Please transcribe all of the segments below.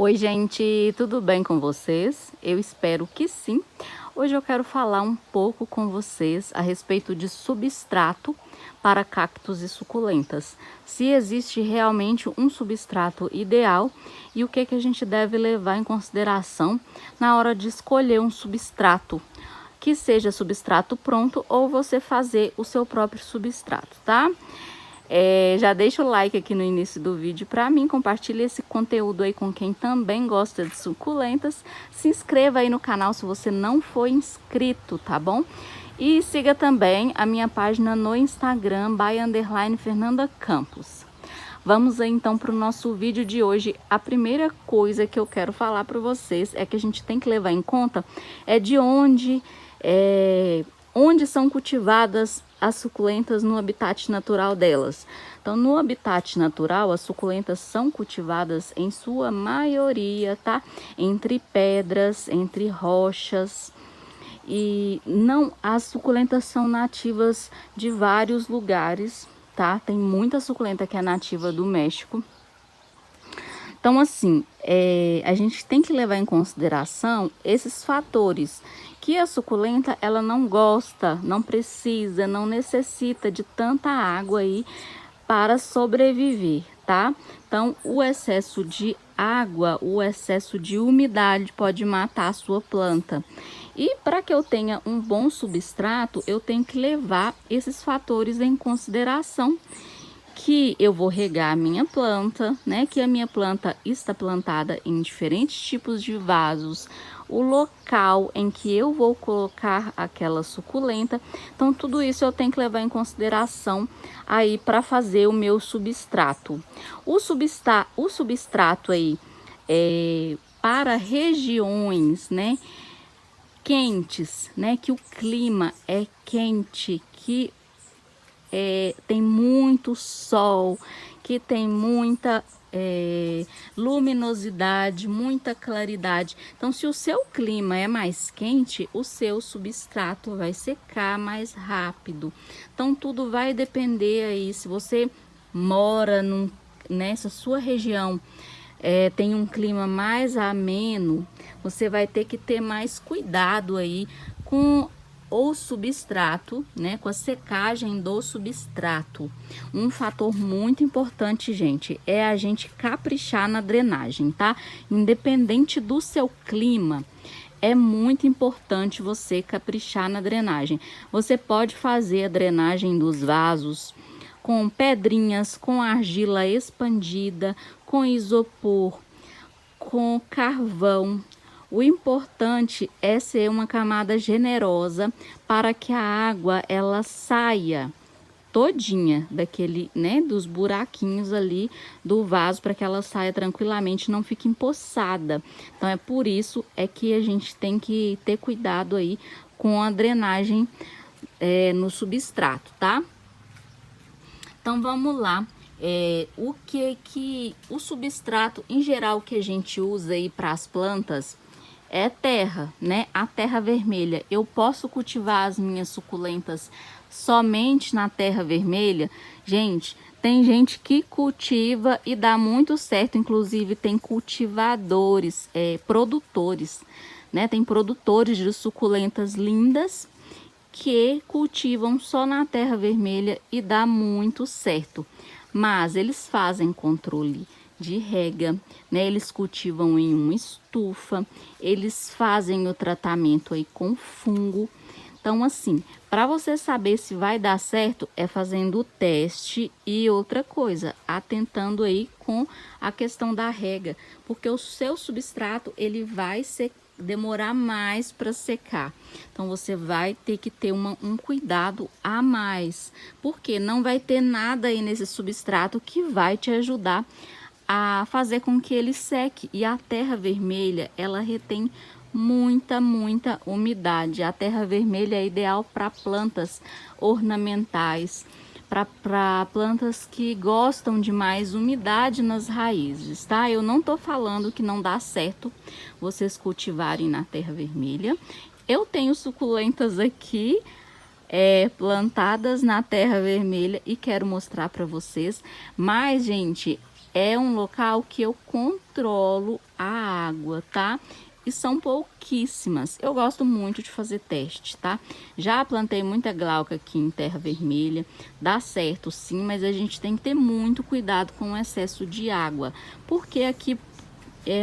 Oi, gente, tudo bem com vocês? Eu espero que sim. Hoje eu quero falar um pouco com vocês a respeito de substrato para cactos e suculentas. Se existe realmente um substrato ideal e o que a gente deve levar em consideração na hora de escolher um substrato, que seja substrato pronto ou você fazer o seu próprio substrato, tá? Já deixa o like aqui no início do vídeo para mim, compartilha esse conteúdo aí com quem também gosta de suculentas. Se inscreva aí no canal se você não for inscrito, tá bom? E siga também a minha página no Instagram, @Fernanda Campos. Vamos aí então para o nosso vídeo de hoje. A primeira coisa que eu quero falar para vocês é que a gente tem que levar em conta de onde são cultivadas as suculentas no habitat natural delas. Então, no habitat natural, as suculentas são cultivadas em sua maioria, tá? Entre pedras, entre rochas. E não, as suculentas são nativas de vários lugares, tá? Tem muita suculenta que é nativa do México. Então, assim, a gente tem que levar em consideração esses fatores, que a suculenta, ela não gosta, não precisa, não necessita de tanta água aí para sobreviver, tá? Então, o excesso de água, o excesso de umidade pode matar a sua planta. E para que eu tenha um bom substrato, eu tenho que levar esses fatores em consideração, que eu vou regar a minha planta, né? Que a minha planta está plantada em diferentes tipos de vasos, o local em que eu vou colocar aquela suculenta. Então, tudo isso eu tenho que levar em consideração aí para fazer o meu substrato. O substrato aí para regiões, né, quentes, né, que o clima é quente, que tem muito sol, que tem muita luminosidade, muita claridade. Então, se o seu clima é mais quente, o seu substrato vai secar mais rápido. Então, tudo vai depender aí. Se você mora nessa sua região, tem um clima mais ameno, você vai ter que ter mais cuidado aí com o substrato, né, com a secagem do substrato. Um fator muito importante, gente, é a gente caprichar na drenagem, tá? Independente do seu clima, é muito importante você caprichar na drenagem. Você pode fazer a drenagem dos vasos com pedrinhas, com argila expandida, com isopor, com carvão. O importante é ser uma camada generosa para que a água ela saia todinha daquele, né, dos buraquinhos ali do vaso, para que ela saia tranquilamente, não fique empoçada. Então é por isso que a gente tem que ter cuidado aí com a drenagem no substrato, tá? Então vamos lá. O substrato em geral que a gente usa aí para as plantas é terra, né? A terra vermelha. Eu posso cultivar as minhas suculentas somente na terra vermelha? Gente, tem gente que cultiva e dá muito certo. Inclusive tem cultivadores, produtores, né? Tem produtores de suculentas lindas que cultivam só na terra vermelha e dá muito certo. Mas eles fazem controle de rega, né? Eles cultivam em uma estufa, eles fazem o tratamento aí com fungo. Então, assim, para você saber se vai dar certo, é fazendo o teste. E outra coisa, atentando aí com a questão da rega, porque o seu substrato ele vai demorar mais para secar. Então, você vai ter que ter um cuidado a mais, porque não vai ter nada aí nesse substrato que vai te ajudar a fazer com que ele seque. E a terra vermelha, ela retém muita umidade. A terra vermelha é ideal para plantas ornamentais, para plantas que gostam de mais umidade nas raízes, tá? Eu não tô falando que não dá certo vocês cultivarem na terra vermelha. Eu tenho suculentas aqui plantadas na terra vermelha e quero mostrar para vocês. Mas, gente, é um local que eu controlo a água, tá? E são pouquíssimas. Eu gosto muito de fazer teste, tá? Já plantei muita glauca aqui em terra vermelha, dá certo sim, mas a gente tem que ter muito cuidado com o excesso de água, porque aqui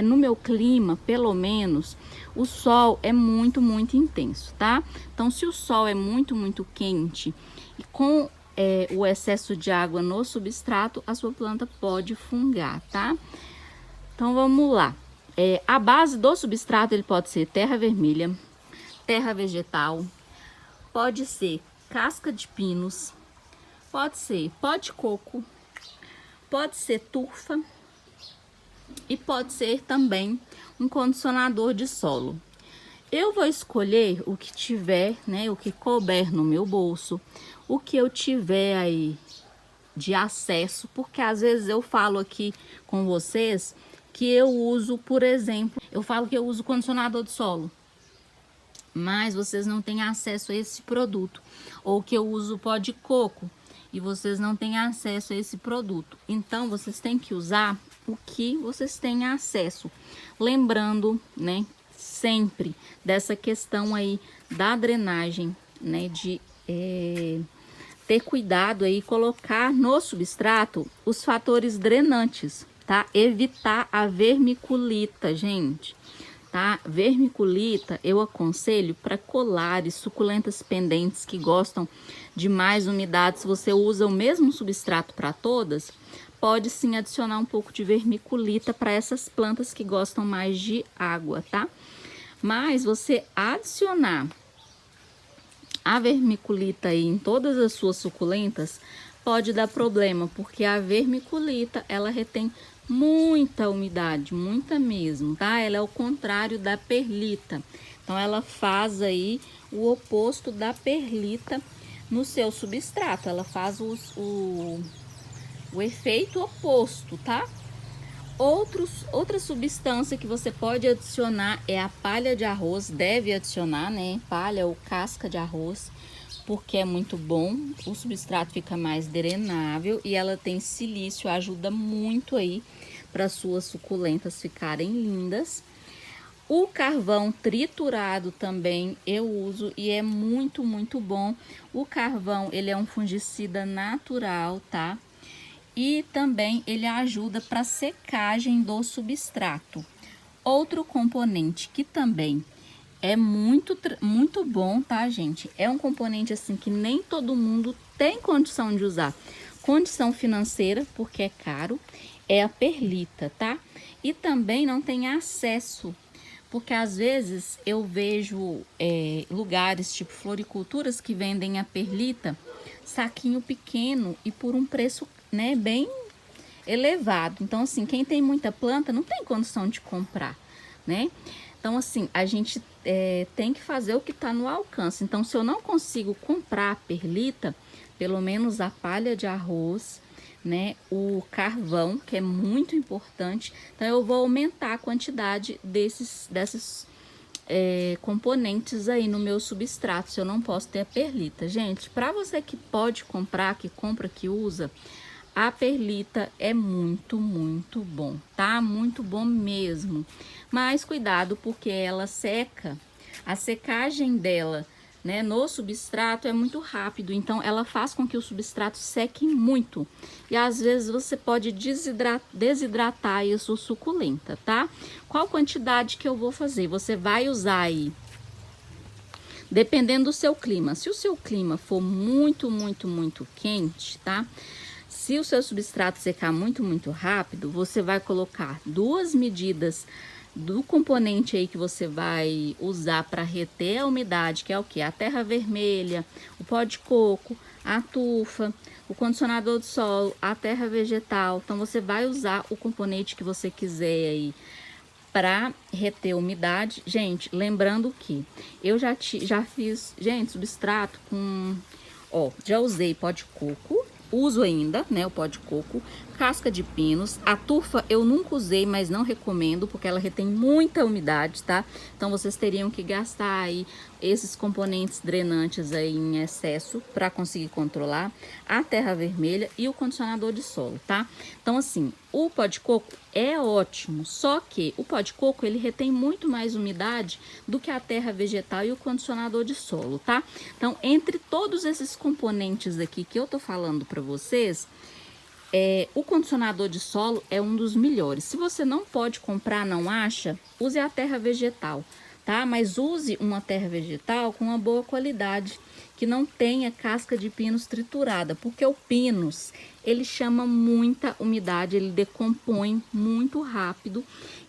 no meu clima, pelo menos, o sol é muito intenso, tá? Então, se o sol é muito quente e com o excesso de água no substrato, a sua planta pode fungar, tá? Então, vamos lá. A base do substrato, ele pode ser terra vermelha, terra vegetal, pode ser casca de pinos, pode ser pó de coco, pode ser turfa e pode ser também um condicionador de solo. Eu vou escolher o que tiver, né, o que couber no meu bolso, o que eu tiver aí de acesso, porque às vezes eu falo aqui com vocês que eu uso, por exemplo, eu falo que eu uso condicionador de solo, mas vocês não têm acesso a esse produto, ou que eu uso pó de coco e vocês não têm acesso a esse produto. Então vocês têm que usar o que vocês têm acesso, lembrando, né, sempre dessa questão aí da drenagem, né, de ter cuidado aí, colocar no substrato os fatores drenantes, tá? Evitar a vermiculita, gente, tá? Vermiculita eu aconselho para colares, suculentas pendentes que gostam de mais umidade. Se você usa o mesmo substrato para todas, pode sim adicionar um pouco de vermiculita para essas plantas que gostam mais de água, tá? Mas você adicionar a vermiculita aí em todas as suas suculentas pode dar problema, porque a vermiculita ela retém muita umidade, muita mesmo, tá? Ela é o contrário da perlita. Então ela faz aí o oposto da perlita no seu substrato. Ela faz o efeito oposto, tá? Outra substância que você pode adicionar é a palha de arroz, deve adicionar, né? Palha ou casca de arroz, porque é muito bom, o substrato fica mais drenável e ela tem silício, ajuda muito aí para suas suculentas ficarem lindas. O carvão triturado também eu uso e é muito bom. O carvão, ele é um fungicida natural, tá? E também ele ajuda para secagem do substrato. Outro componente que também é muito bom, tá, gente? É um componente assim que nem todo mundo tem condição de usar. Condição financeira, porque é caro, é a perlita, tá? E também não tem acesso, porque às vezes eu vejo lugares tipo floriculturas que vendem a perlita saquinho pequeno e por um preço, né, bem elevado. Então, assim, quem tem muita planta não tem condição de comprar, né? Então, assim, a gente tem que fazer o que está no alcance. Então, se eu não consigo comprar a perlita, pelo menos a palha de arroz, né, o carvão, que é muito importante. Então, eu vou aumentar a quantidade desses componentes aí no meu substrato, se eu não posso ter a perlita. Gente, para você que pode comprar, que compra, que usa, a perlita é muito bom, tá? Muito bom mesmo. Mas cuidado, porque ela seca. A secagem dela, né, no substrato é muito rápido, então ela faz com que o substrato seque muito. E às vezes você pode desidratar aí a sua suculenta, tá? Qual quantidade que eu vou fazer? Você vai usar aí, dependendo do seu clima. Se o seu clima for muito quente, tá? Se o seu substrato secar muito rápido, você vai colocar 2 medidas do componente aí que você vai usar para reter a umidade, que é o que? A terra vermelha, o pó de coco, a tufa, o condicionador de solo, a terra vegetal. Então você vai usar o componente que você quiser aí para reter umidade. Gente, lembrando que eu já fiz, gente, substrato com, ó, já usei pó de coco, uso ainda, né, o pó de coco, casca de pinos. A turfa eu nunca usei, mas não recomendo, porque ela retém muita umidade, tá? Então vocês teriam que gastar aí esses componentes drenantes aí em excesso para conseguir controlar. A terra vermelha e o condicionador de solo, tá? Então assim, o pó de coco é ótimo, só que o pó de coco ele retém muito mais umidade do que a terra vegetal e o condicionador de solo, tá? Então, entre todos esses componentes aqui que eu tô falando para vocês, o condicionador de solo é um dos melhores. Se você não pode comprar, não acha, use a terra vegetal, tá? Mas use uma terra vegetal com uma boa qualidade, que não tenha casca de pinos triturada, porque o pinos, ele chama muita umidade, ele decompõe muito rápido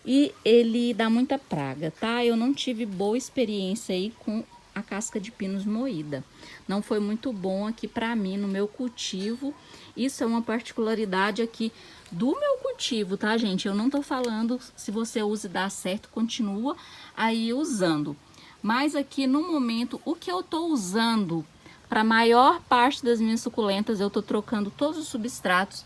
e ele dá muita praga, tá? Eu não tive boa experiência aí com a casca de pinos moída. Não foi muito bom aqui para mim no meu cultivo. Isso é uma particularidade aqui do meu cultivo, tá, gente? Eu não tô falando se você usa e dá certo, continua aí usando. Mas aqui no momento, o que eu tô usando para a maior parte das minhas suculentas, eu tô trocando todos os substratos,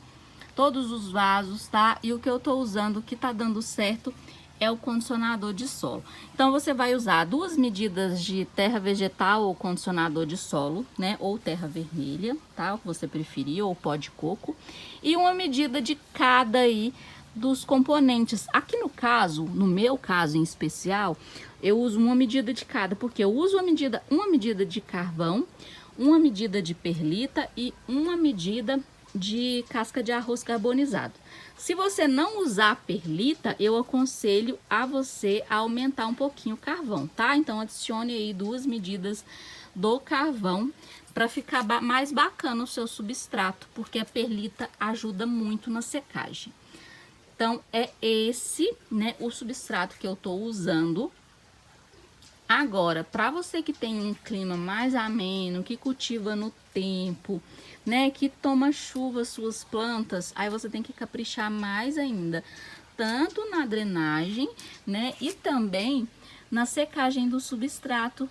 todos os vasos, tá? E o que eu tô usando que tá dando certo é o condicionador de solo. Então você vai usar 2 medidas de terra vegetal ou condicionador de solo, né? Ou terra vermelha, tá? O que você preferir, ou pó de coco. E uma medida de cada aí dos componentes. Aqui no caso, no meu caso em especial, eu uso uma medida de cada, porque eu uso uma medida de carvão, uma medida de perlita e uma medida de casca de arroz carbonizado. Se você não usar perlita, eu aconselho a você a aumentar um pouquinho o carvão, tá? Então adicione aí 2 medidas do carvão para ficar mais bacana o seu substrato, porque a perlita ajuda muito na secagem. Então é esse, né, o substrato que eu tô usando. Agora, para você que tem um clima mais ameno, que cultiva no tempo, né, que toma chuva suas plantas, aí você tem que caprichar mais ainda, tanto na drenagem, né, e também na secagem do substrato.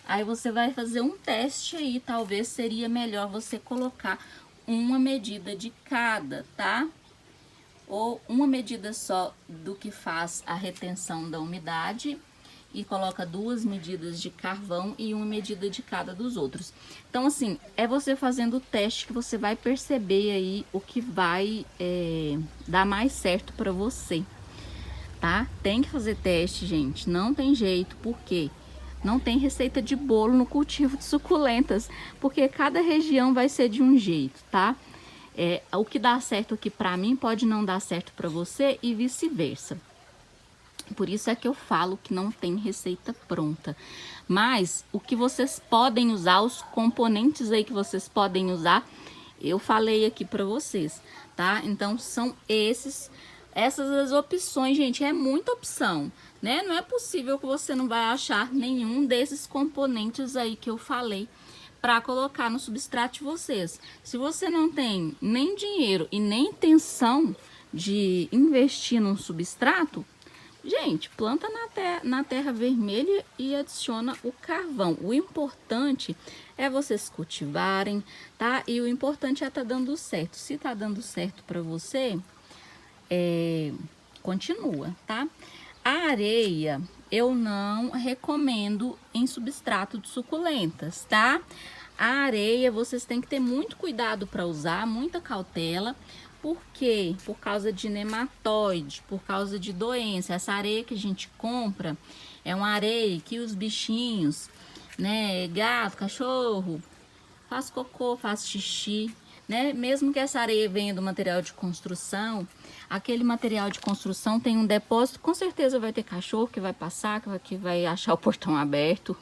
Aí você vai fazer um teste aí, talvez seria melhor você colocar uma medida de cada, tá? Ou uma medida só do que faz a retenção da umidade e coloca 2 medidas de carvão e uma medida de cada dos outros. Então, assim, é você fazendo o teste que você vai perceber aí o que vai dar mais certo para você, tá? Tem que fazer teste, gente, não tem jeito, porque não tem receita de bolo no cultivo de suculentas, porque cada região vai ser de um jeito, tá? O que dá certo aqui para mim pode não dar certo para você e vice-versa. Por isso é que eu falo que não tem receita pronta. Mas o que vocês podem usar, os componentes aí que vocês podem usar, eu falei aqui para vocês, tá? Então são essas as opções, gente, é muita opção, né? Não é possível que você não vai achar nenhum desses componentes aí que eu falei para colocar no substrato de vocês. Se você não tem nem dinheiro e nem intenção de investir num substrato, gente, planta na terra vermelha e adiciona o carvão. O importante é vocês cultivarem, tá? E o importante é tá dando certo. Se tá dando certo para você, continua, tá? A areia eu não recomendo em substrato de suculentas, tá? A areia vocês têm que ter muito cuidado para usar, muita cautela. Por quê? Por causa de nematóide, por causa de doença. Essa areia que a gente compra é uma areia que os bichinhos, né, gato, cachorro, faz cocô, faz xixi, né? Mesmo que essa areia venha do material de construção, aquele material de construção tem um depósito, com certeza vai ter cachorro que vai passar, que vai achar o portão aberto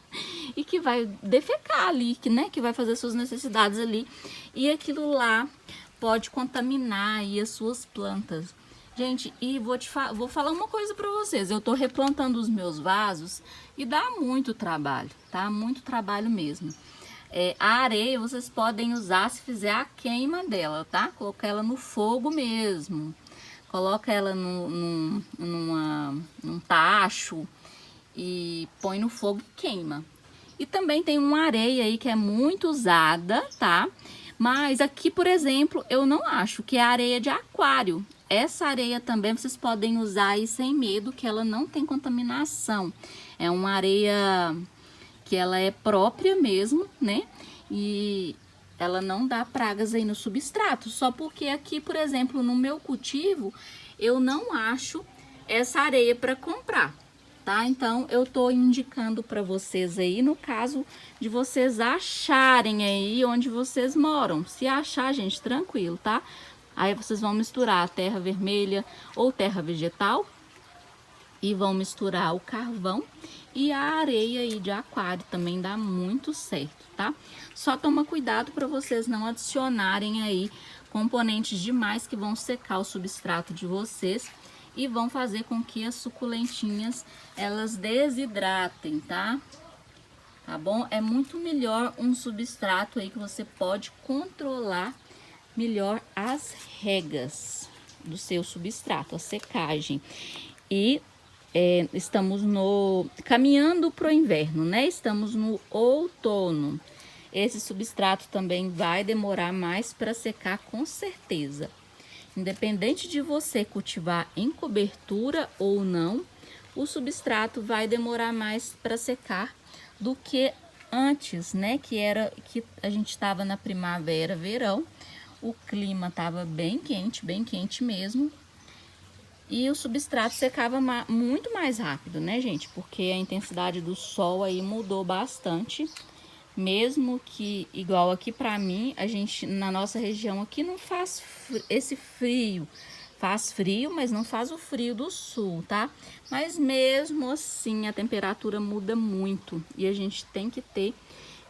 e que vai defecar ali, que vai fazer suas necessidades ali. E aquilo lá pode contaminar aí as suas plantas. Gente, e vou falar uma coisa para vocês. Eu tô replantando os meus vasos e dá muito trabalho, tá? Muito trabalho mesmo. A areia vocês podem usar se fizer a queima dela, tá? Colocar ela no fogo mesmo. Coloca ela num tacho e põe no fogo e queima. E também tem uma areia aí que é muito usada, tá? Mas aqui, por exemplo, eu não acho, que é areia de aquário. Essa areia também vocês podem usar aí sem medo, que ela não tem contaminação. É uma areia que ela é própria mesmo, né? E ela não dá pragas aí no substrato. Só porque aqui, por exemplo, no meu cultivo, eu não acho essa areia para comprar, tá? Então, eu tô indicando para vocês aí, no caso de vocês acharem aí onde vocês moram. Se achar, gente, tranquilo, tá? Aí vocês vão misturar a terra vermelha ou terra vegetal e vão misturar o carvão e a areia aí de aquário, também dá muito certo, tá? Só toma cuidado para vocês não adicionarem aí componentes demais que vão secar o substrato de vocês e vão fazer com que as suculentinhas elas desidratem, tá? Tá bom? É muito melhor um substrato aí que você pode controlar melhor as regas do seu substrato, a secagem. E estamos caminhando para o inverno, né? Estamos no outono. Esse substrato também vai demorar mais para secar, com certeza. Independente de você cultivar em cobertura ou não, o substrato vai demorar mais para secar do que antes, né? Que a gente estava na primavera, verão. O clima estava bem quente mesmo. E o substrato secava muito mais rápido, né, gente? Porque a intensidade do sol aí mudou bastante. Mesmo que, igual aqui pra mim, a gente, na nossa região aqui, não faz esse frio. Faz frio, mas não faz o frio do sul, tá? Mas mesmo assim, a temperatura muda muito. E a gente tem que ter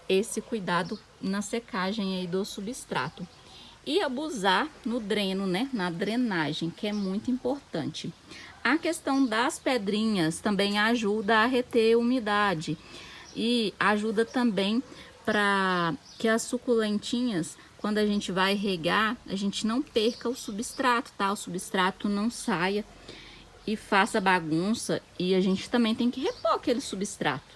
esse cuidado na secagem aí do substrato. E abusar no dreno, né? Na drenagem, que é muito importante. A questão das pedrinhas também ajuda a reter umidade. E ajuda também para que as suculentinhas, quando a gente vai regar, a gente não perca o substrato, tá? O substrato não saia e faça bagunça. E a gente também tem que repor aquele substrato,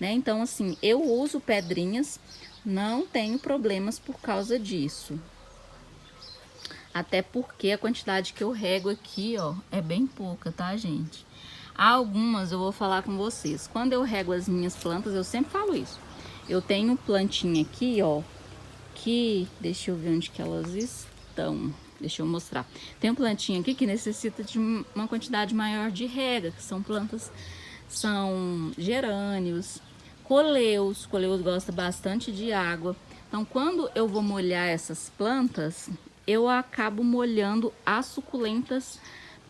né? Então, assim, eu uso pedrinhas, não tenho problemas por causa disso. Até porque a quantidade que eu rego aqui, ó, é bem pouca, tá, gente? Algumas eu vou falar com vocês. Quando eu rego as minhas plantas, eu sempre falo isso. Eu tenho plantinha aqui, ó, que... Deixa eu ver onde que elas estão. Deixa eu mostrar. Tem uma plantinha aqui que necessita de uma quantidade maior de rega, que são plantas... São gerânios, coleus. Coleus gosta bastante de água. Então, quando eu vou molhar essas plantas, eu acabo molhando as suculentas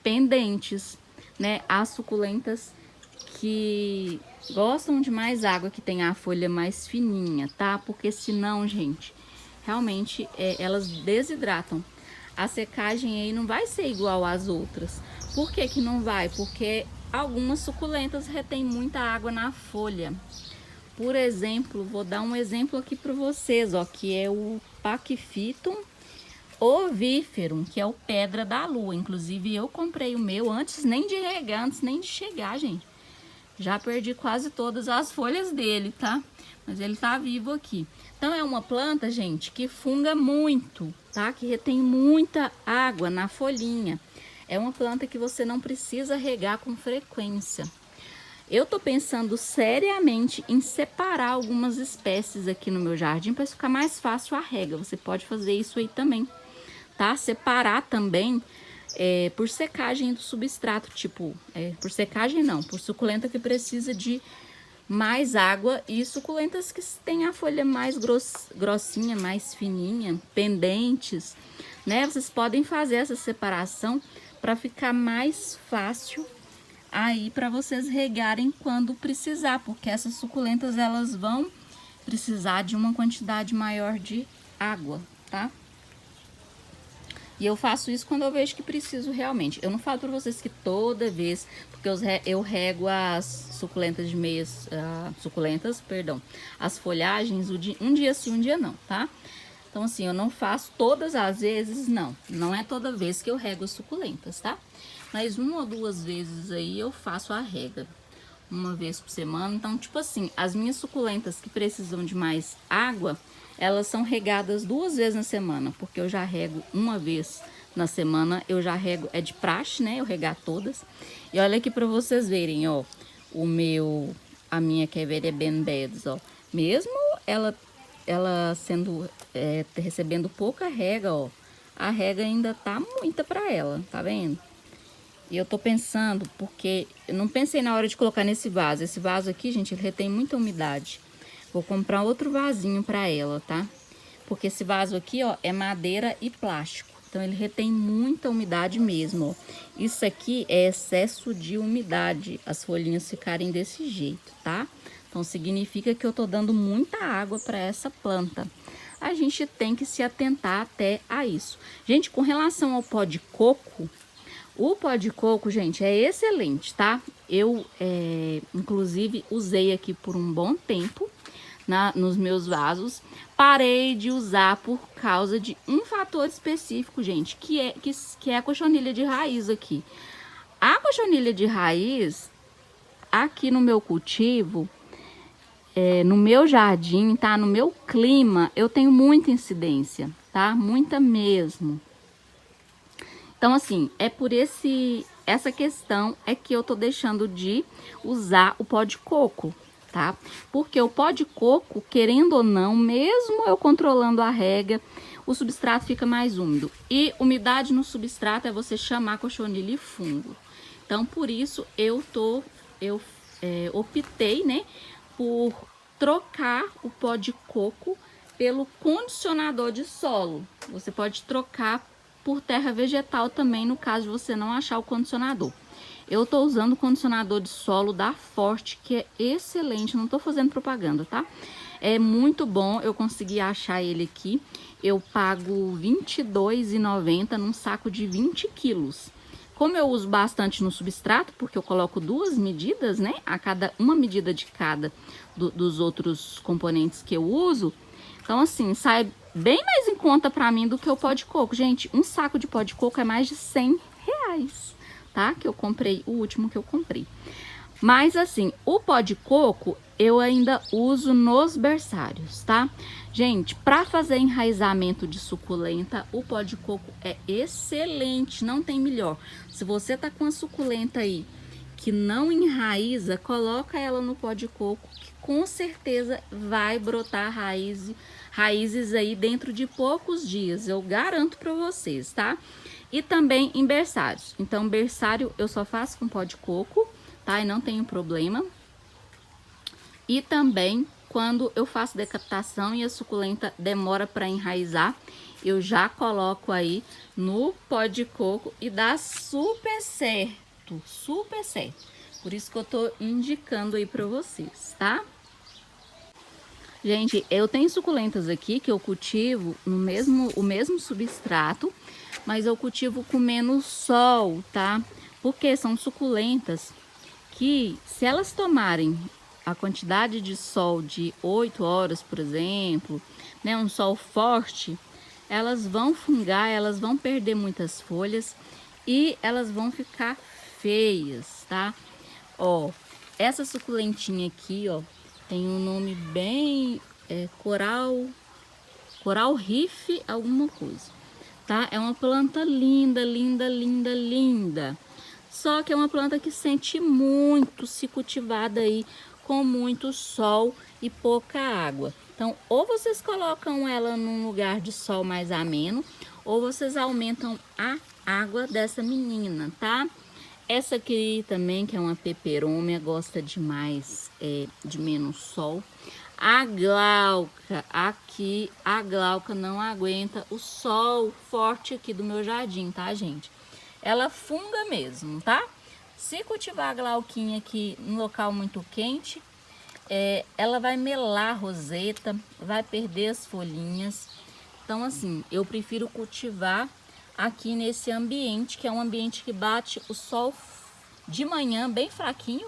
pendentes, né? As suculentas que gostam de mais água, que tem a folha mais fininha, tá? Porque senão, gente, realmente elas desidratam. A secagem aí não vai ser igual às outras. Por que que não vai? Porque algumas suculentas retêm muita água na folha. Por exemplo, vou dar um exemplo aqui para vocês, ó, que é o Pachyphytum ovíferum, que é o pedra da lua. Inclusive, eu comprei o meu antes nem de regar, antes nem de chegar, gente. Já perdi quase todas as folhas dele, tá? Mas ele tá vivo aqui. Então, é uma planta, gente, que funga muito, tá? Que retém muita água na folhinha. É uma planta que você não precisa regar com frequência. Eu tô pensando seriamente em separar algumas espécies aqui no meu jardim para ficar mais fácil a rega. Você pode fazer isso aí também, tá? Separar também por secagem do substrato, tipo, por secagem não, por suculenta que precisa de mais água e suculentas que têm a folha mais grossinha, mais fininha, pendentes, né? Vocês podem fazer essa separação para ficar mais fácil aí para vocês regarem quando precisar, porque essas suculentas elas vão precisar de uma quantidade maior de água, tá? E eu faço isso quando eu vejo que preciso realmente. Eu não falo para vocês que toda vez, porque eu rego as suculentas de meias, as folhagens um dia sim, um dia não, tá? Então assim, eu não faço todas as vezes, não. Não é toda vez que eu rego as suculentas, tá? Mas 1 ou 2 vezes aí eu faço a rega. 1 vez por semana. Então, tipo assim, as minhas suculentas que precisam de mais água, elas são regadas 2 vezes na semana, porque eu já rego uma vez na semana, eu já rego, é de praxe, né, eu regar todas. E olha aqui pra vocês verem, ó, a minha Kevere Ben Beds, ó, mesmo ela sendo, recebendo pouca rega, ó, a rega ainda tá muita pra ela, tá vendo? E eu tô pensando, porque eu não pensei na hora de colocar nesse vaso. Esse vaso aqui, gente, ele retém muita umidade. Vou comprar outro vasinho pra ela, tá? Porque esse vaso aqui, ó, é madeira e plástico. Então, ele retém muita umidade mesmo, ó. Isso aqui é excesso de umidade, as folhinhas ficarem desse jeito, tá? Então, significa que eu tô dando muita água pra essa planta. A gente tem que se atentar até a isso. Gente, com relação ao pó de coco, o pó de coco, gente, é excelente, tá? Eu, inclusive, usei aqui por um bom tempo nos meus vasos. Parei de usar por causa de um fator específico, gente, que é a cochonilha de raiz aqui. A cochonilha de raiz, aqui no meu cultivo, no meu jardim, tá? No meu clima, eu tenho muita incidência, tá? Muita mesmo. Então, assim, é por essa questão é que eu tô deixando de usar o pó de coco, tá? Porque o pó de coco, querendo ou não, mesmo eu controlando a rega, o substrato fica mais úmido. E umidade no substrato é você chamar cochonilha e fungo. Então, por isso, eu optei, né, por trocar o pó de coco pelo condicionador de solo. Você pode trocar por terra vegetal também, no caso de você não achar o condicionador. Eu tô usando o condicionador de solo da Forte, que é excelente, não tô fazendo propaganda, tá? É muito bom, eu consegui achar ele aqui. Eu pago R$ 22,90 num saco de 20 quilos. Como eu uso bastante no substrato, porque eu coloco 2 medidas, né? Uma medida de cada dos outros componentes que eu uso. Então, assim, sai bem mais em conta pra mim do que o pó de coco. Gente, um saco de pó de coco é mais de R$ 100, tá? Que eu comprei, o último que eu comprei. Mas, assim, o pó de coco eu ainda uso nos berçários, tá? Gente, pra fazer enraizamento de suculenta, o pó de coco é excelente, não tem melhor. Se você tá com a suculenta aí que não enraiza, coloca ela no pó de coco, que com certeza vai brotar raízes aí dentro de poucos dias, eu garanto para vocês, tá? E também em berçários. Então, berçário eu só faço com pó de coco, tá? E não tenho problema. E também quando eu faço decaptação e a suculenta demora para enraizar, eu já coloco aí no pó de coco e dá super certo, super certo. Por isso que eu tô indicando aí para vocês, tá? Gente, eu tenho suculentas aqui que eu cultivo no o mesmo substrato, mas eu cultivo com menos sol, tá? Porque são suculentas que, se elas tomarem a quantidade de sol de 8 horas, por exemplo, né, um sol forte, elas vão fungar, elas vão perder muitas folhas e elas vão ficar feias, tá? Ó, essa suculentinha aqui, ó, tem um nome bem coral reef alguma coisa, tá? É uma planta linda, linda, linda, linda. Só que é uma planta que sente muito se cultivada aí com muito sol e pouca água. Então, ou vocês colocam ela num lugar de sol mais ameno, ou vocês aumentam a água dessa menina, tá? Essa aqui também, que é uma peperômia, gosta demais de menos sol. A glauca, aqui, a glauca não aguenta o sol forte aqui do meu jardim, tá, gente? Ela funga mesmo, tá? Se cultivar a glauquinha aqui em local muito quente, ela vai melar a roseta, vai perder as folhinhas. Então, assim, eu prefiro cultivar aqui nesse ambiente, que é um ambiente que bate o sol de manhã bem fraquinho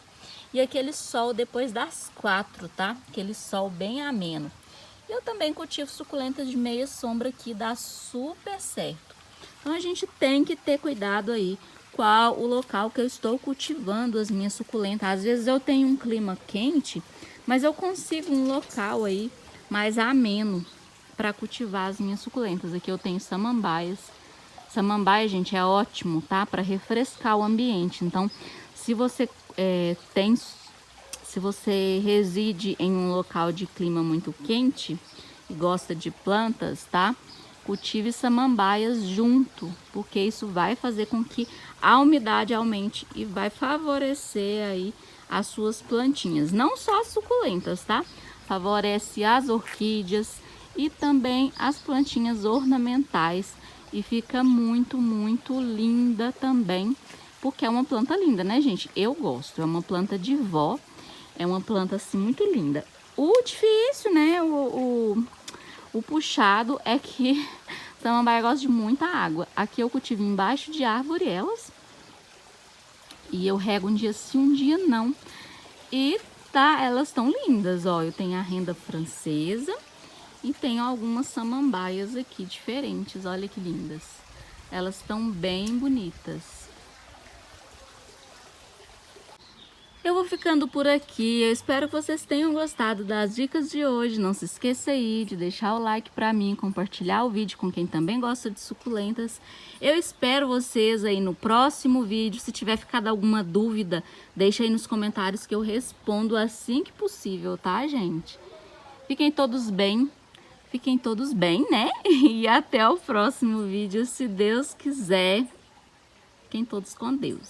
e aquele sol depois das 4, tá? Aquele sol bem ameno. Eu também cultivo suculentas de meia sombra que dá super certo. Então, a gente tem que ter cuidado aí qual o local que eu estou cultivando as minhas suculentas. Às vezes eu tenho um clima quente, mas eu consigo um local aí mais ameno para cultivar as minhas suculentas. Aqui eu tenho samambaias. Samambaia, gente, é ótimo, tá? Para refrescar o ambiente. Então, se você se você reside em um local de clima muito quente e gosta de plantas, tá? Cultive samambaias junto, porque isso vai fazer com que a umidade aumente e vai favorecer aí as suas plantinhas. Não só as suculentas, tá? Favorece as orquídeas e também as plantinhas ornamentais. E fica muito, muito linda também, porque é uma planta linda, né, gente? Eu gosto, é uma planta de vó, é uma planta assim muito linda. O difícil, né, o puxado é que samambaia gosta de muita água. Aqui eu cultivo embaixo de árvore elas, e eu rego um dia sim, um dia não. E tá, elas estão lindas, ó, eu tenho a renda francesa. E tenho algumas samambaias aqui diferentes, olha que lindas. Elas estão bem bonitas. Eu vou ficando por aqui, eu espero que vocês tenham gostado das dicas de hoje. Não se esqueça aí de deixar o like pra mim, compartilhar o vídeo com quem também gosta de suculentas. Eu espero vocês aí no próximo vídeo. Se tiver ficado alguma dúvida, deixa aí nos comentários que eu respondo assim que possível, tá, gente? Fiquem todos bem. Fiquem todos bem, né? E até o próximo vídeo, se Deus quiser. Fiquem todos com Deus.